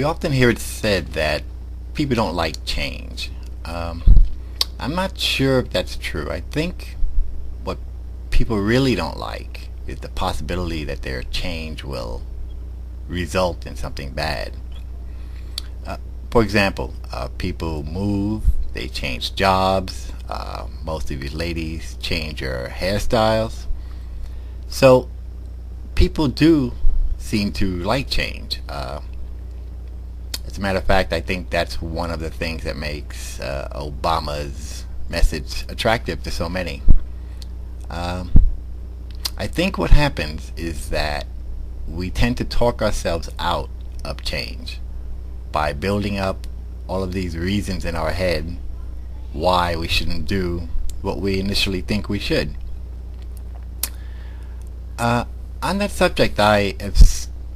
We often hear it said that people don't like change. Um, I'm not sure if that's true. I think what people really don't like is the possibility that their change will result in something bad. Uh, for example, people move, they change jobs. Most of you ladies change your hairstyles. So people do seem to like change. As a matter of fact, I think that's one of the things that makes Obama's message attractive to so many. Um, I think what happens is that we tend to talk ourselves out of change by building up all of these reasons in our head why we shouldn't do what we initially think we should. Uh, on that subject, I have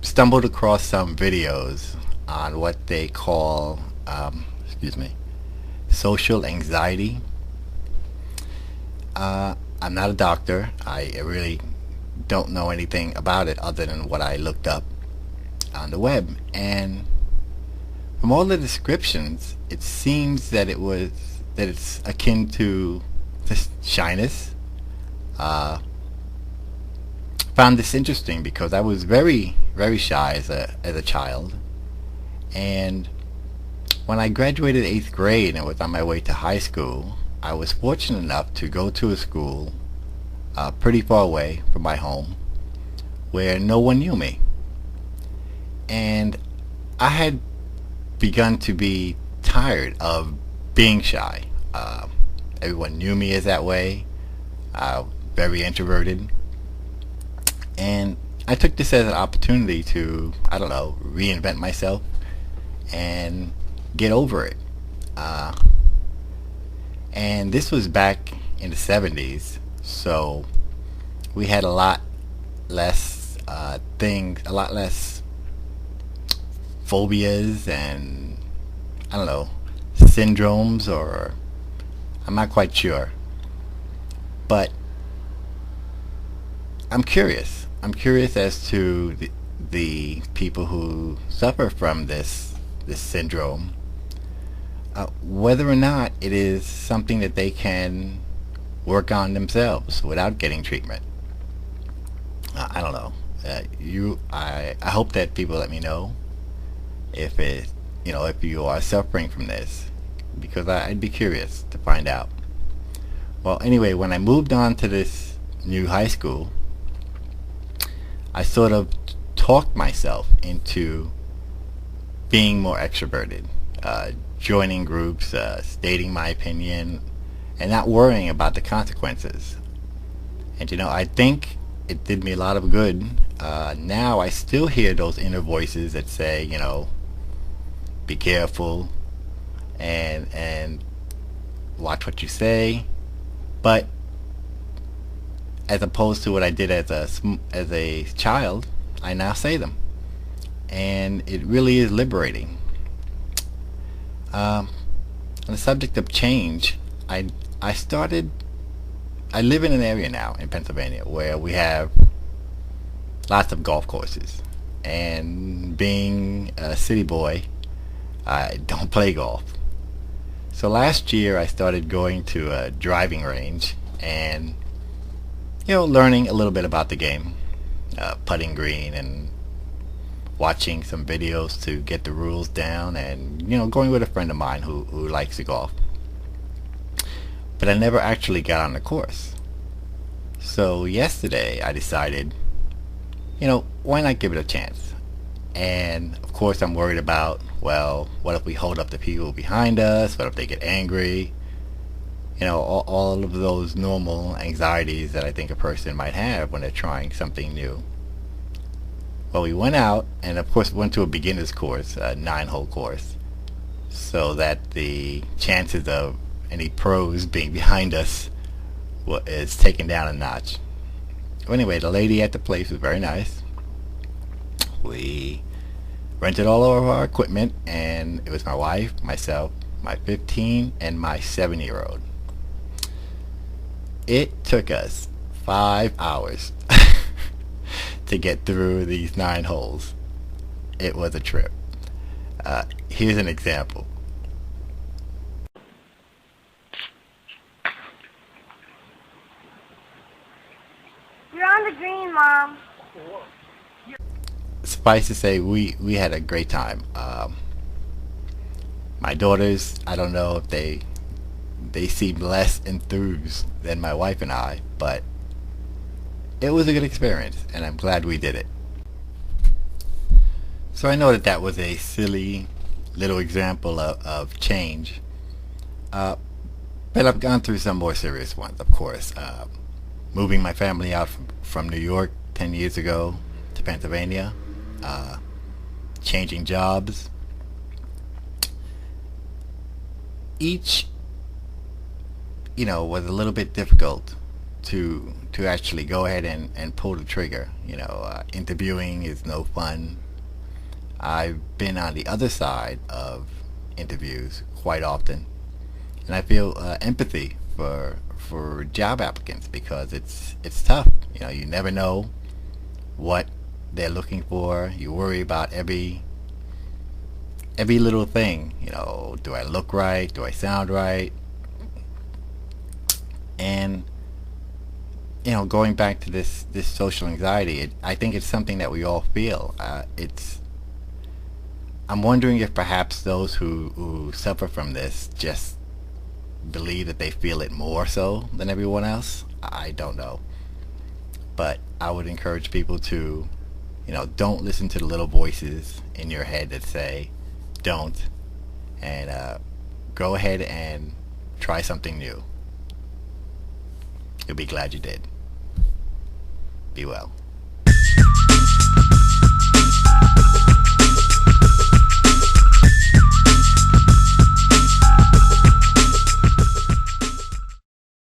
stumbled across some videos on what they call, excuse me, social anxiety. I'm not a doctor. I really don't know anything about it other than what I looked up on the web. And from all the descriptions, it seems that it's akin to just shyness. Uh, Found this interesting because I was very, very shy as a child, and when I graduated eighth grade and was on my way to high school, I was fortunate enough to go to a school pretty far away from my home where no one knew me. And I had begun to be tired of being shy. Everyone knew me as that way, very introverted. And I took this as an opportunity to, I don't know, reinvent myself and get over it. Uh, and this was back in the 70s, so we had a lot less things, a lot less phobias and, I don't know, syndromes, or I'm not quite sure. But I'm curious. I'm curious as to the people who suffer from this syndrome, whether or not it is something that they can work on themselves without getting treatment. I don't know. I hope that people let me know if if you are suffering from this, because I'd be curious to find out. Well, anyway, when I moved on to this new high school, I sort of talked myself into being more extroverted, joining groups, stating my opinion, and not worrying about the consequences. And I think it did me a lot of good. Now I still hear those inner voices that say, be careful and watch what you say. But as opposed to what I did as a child, I now say them, and it really is liberating. On the subject of change, I started. I live in an area now in Pennsylvania where we have lots of golf courses, and being a city boy, I don't play golf. So last year I started going to a driving range and learning a little bit about the game, putting green and watching some videos to get the rules down, and going with a friend of mine who likes to golf. But I never actually got on the course. So yesterday I decided, why not give it a chance? And of course I'm worried about, well, what if we hold up the people behind us? What if they get angry? All of those normal anxieties that I think a person might have when they're trying something new. Well, we went out and of course went to a beginner's course, a 9-hole course, so that the chances of any pros being behind us is taken down a notch. Well, anyway, the lady at the place was very nice. We rented all of our equipment, and it was my wife, myself, my 15, and my 7-year-old. It took us 5 hours to get through these 9 holes. It was a trip. Here's an example. You're on the green, Mom. Suffice to say, we had a great time. My daughters, I don't know if they seem less enthused than my wife and I, but it was a good experience, and I'm glad we did it. So I know that that was a silly little example of change, uh, but I've gone through some more serious ones, of course. Moving my family out from New York 10 years ago to Pennsylvania, uh, changing jobs. Each, was a little bit difficult to actually go ahead and pull the trigger. Interviewing is no fun. I've been on the other side of interviews quite often, and I feel empathy for job applicants because it's tough. You never know what they're looking for. You worry about every little thing. Do I look right? Do I sound right? And going back to this social anxiety, I think it's something that we all feel. I'm wondering if perhaps those who suffer from this just believe that they feel it more so than everyone else. I don't know. But I would encourage people to, don't listen to the little voices in your head that say, don't, and go ahead and try something new. You'll be glad you did. Be well.